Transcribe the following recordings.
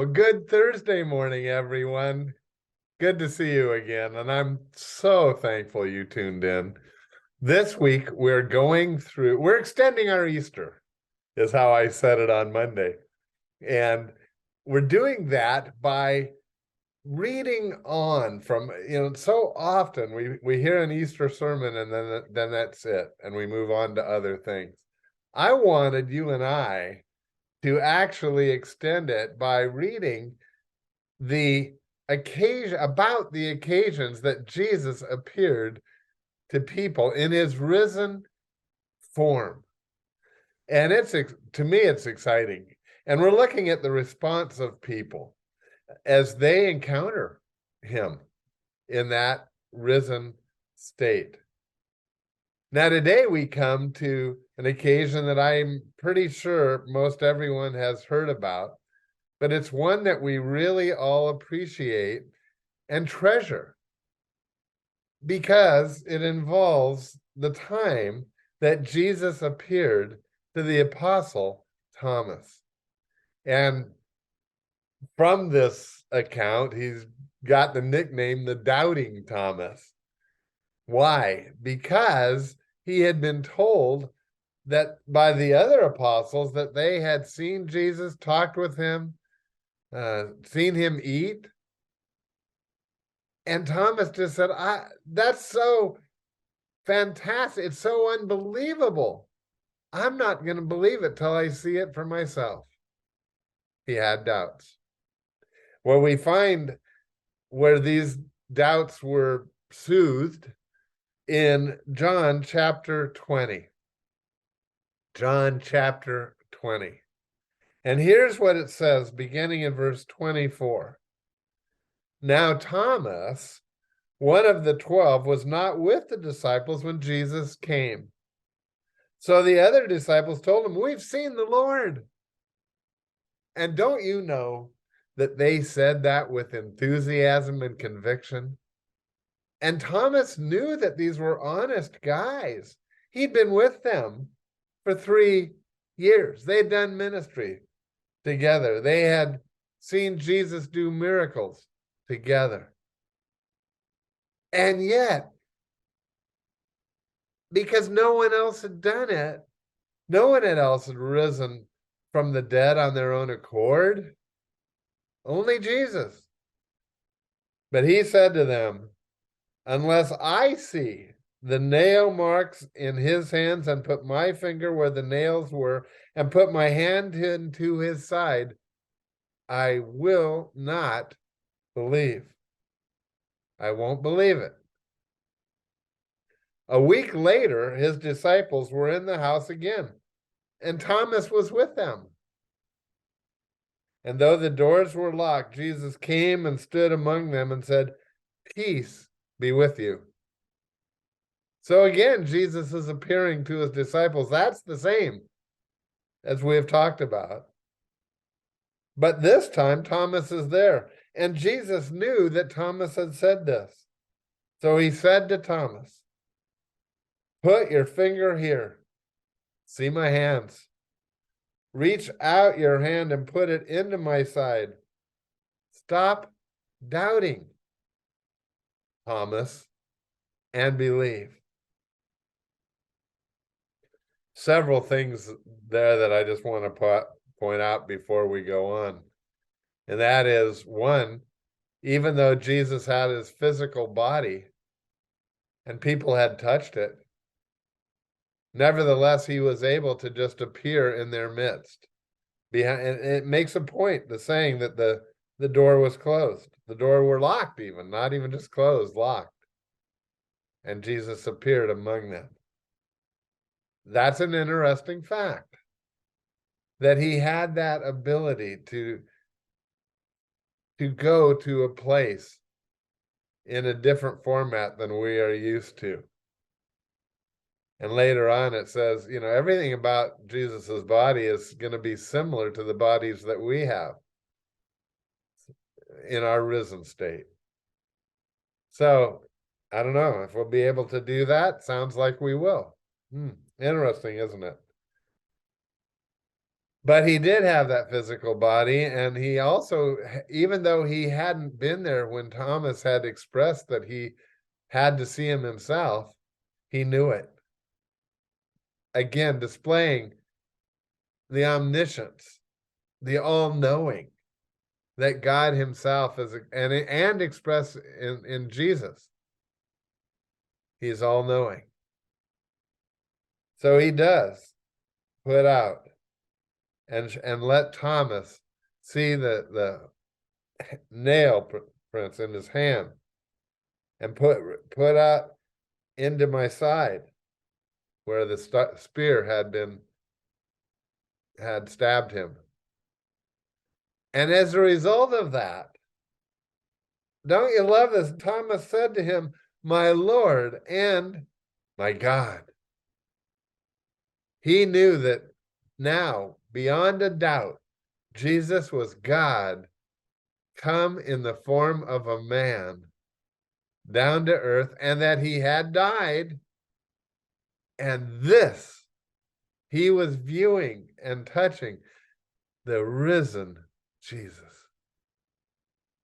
Well, good Thursday morning, everyone. Good to see you again, and I'm so thankful you tuned in. This week, we're extending our Easter, is how I said it on Monday. And we're doing that by reading on from, so often we hear an Easter sermon and then that's it, and we move on to other things. I wanted you and I to actually extend it by reading the the occasions that Jesus appeared to people in his risen form. And to me, it's exciting. And we're looking at the response of people as they encounter him in that risen state. Now, today we come to an occasion that I'm pretty sure most everyone has heard about, but it's one that we really all appreciate and treasure because it involves the time that Jesus appeared to the apostle Thomas. And from this account, he's got the nickname the Doubting Thomas. Why? Because he had been told that by the other apostles that they had seen Jesus, talked with him, seen him eat. And Thomas just said, that's so fantastic. It's so unbelievable. I'm not going to believe it till I see it for myself. He had doubts. Well, we find where these doubts were soothed in John chapter 20. John chapter 20. And here's what it says, beginning in verse 24. Now Thomas, one of the 12, was not with the disciples when Jesus came. So the other disciples told him, "We've seen the Lord." And don't you know that they said that with enthusiasm and conviction? And Thomas knew that these were honest guys. He'd been with them for 3 years. They'd done ministry together. They had seen Jesus do miracles together. And yet, because no one else had done it, no one else had risen from the dead on their own accord, only Jesus. But he said to them, "Unless I see the nail marks in his hands and put my finger where the nails were and put my hand into his side, I will not believe." I won't believe it. A week later, his disciples were in the house again, and Thomas was with them. And though the doors were locked, Jesus came and stood among them and said, "Peace be with you." So again, Jesus is appearing to his disciples. That's the same as we have talked about. But this time, Thomas is there. And Jesus knew that Thomas had said this. So he said to Thomas, "Put your finger here. See my hands. Reach out your hand and put it into my side. Stop doubting, Thomas, and believe." Several things there that I just want to point out before we go on. And that is, one, even though Jesus had his physical body and people had touched it, nevertheless, he was able to just appear in their midst. And it makes a point, the saying that the door was closed. The door were locked even, not even just closed, locked. And Jesus appeared among them. That's an interesting fact, that he had that ability to go to a place in a different format than we are used to. And later on, it says, everything about Jesus's body is going to be similar to the bodies that we have in our risen state. So I don't know if we'll be able to do that. Sounds like we will. Interesting, isn't it? But he did have that physical body, and he also, even though he hadn't been there when Thomas had expressed that he had to see him himself, he knew it. Again, displaying the omniscience, the all-knowing that God himself is, and expressed in Jesus. He's all-knowing. So he does put out and let Thomas see the nail prints in his hand, and put out into my side where the spear had stabbed him. And as a result of that, don't you love this? Thomas said to him, "My Lord and my God." He knew that now, beyond a doubt, Jesus was God come in the form of a man down to earth, and that he had died. And this, he was viewing and touching the risen Jesus.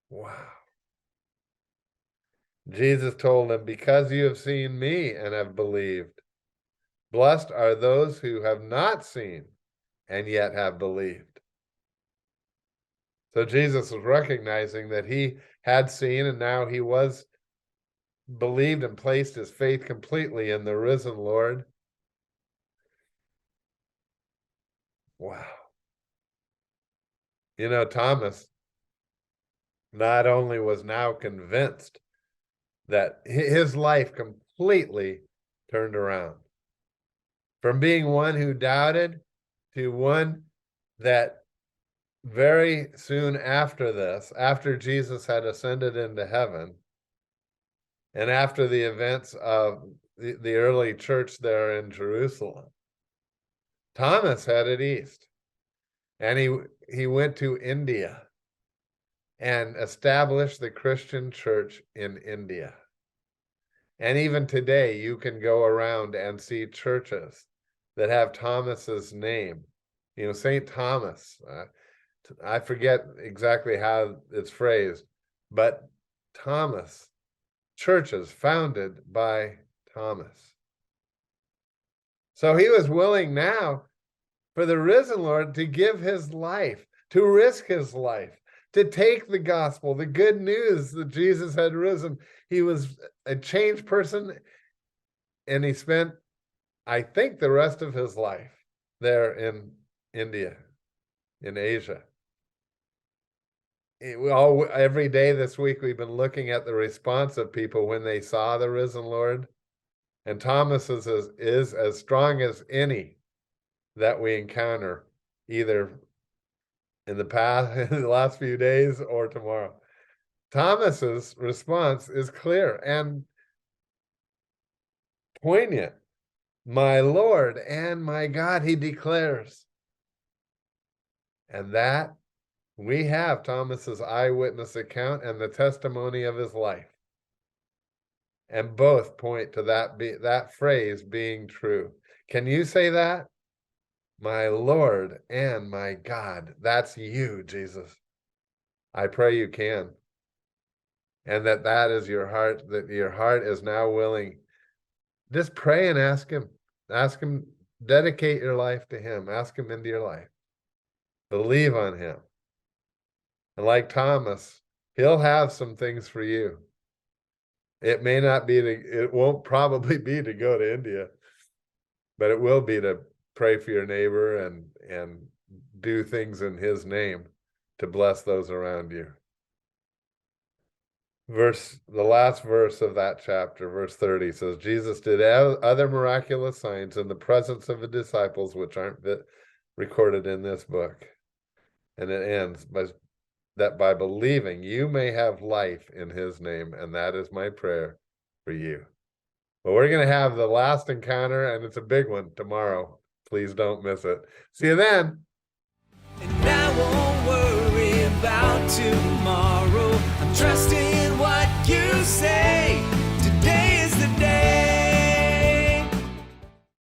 Wow. Jesus told him, "Because you have seen me and have believed, blessed are those who have not seen and yet have believed." So Jesus was recognizing that he had seen, and now he was believed and placed his faith completely in the risen Lord. Wow. You know, Thomas not only was now convinced that his life completely turned around from being one who doubted to one that very soon after this, after Jesus had ascended into heaven, and after the events of the early church there in Jerusalem, Thomas headed east, and he went to India and established the Christian church in India. And even today, you can go around and see churches that have Thomas's name. You know, St. Thomas, I forget exactly how it's phrased, but Thomas, churches founded by Thomas. So he was willing now for the risen Lord to give his life, to risk his life, to take the gospel, the good news that Jesus had risen. He was a changed person, and he spent, I think, the rest of his life there in India, in Asia. Every day this week, we've been looking at the response of people when they saw the risen Lord. And Thomas is as strong as any that we encounter, either in the last few days or tomorrow. Thomas's response is clear and poignant. "My Lord and my God," he declares. And that we have Thomas's eyewitness account and the testimony of his life. And both point to that phrase being true. Can you say that? "My Lord and my God." That's you, Jesus. I pray you can. And that is your heart, that your heart is now willing. Just pray and ask him. Ask him, dedicate your life to him. Ask him into your life. Believe on him. And like Thomas, he'll have some things for you. It may not be it won't probably be to go to India, but it will be to pray for your neighbor and do things in his name to bless those around you. The last verse of that chapter, verse 30, says, "Jesus did other miraculous signs in the presence of the disciples, which aren't recorded in this book." And it ends by believing you may have life in his name, and that is my prayer for you. But we're going to have the last encounter, and it's a big one tomorrow. Please don't miss it. See you then. And I won't worry about tomorrow.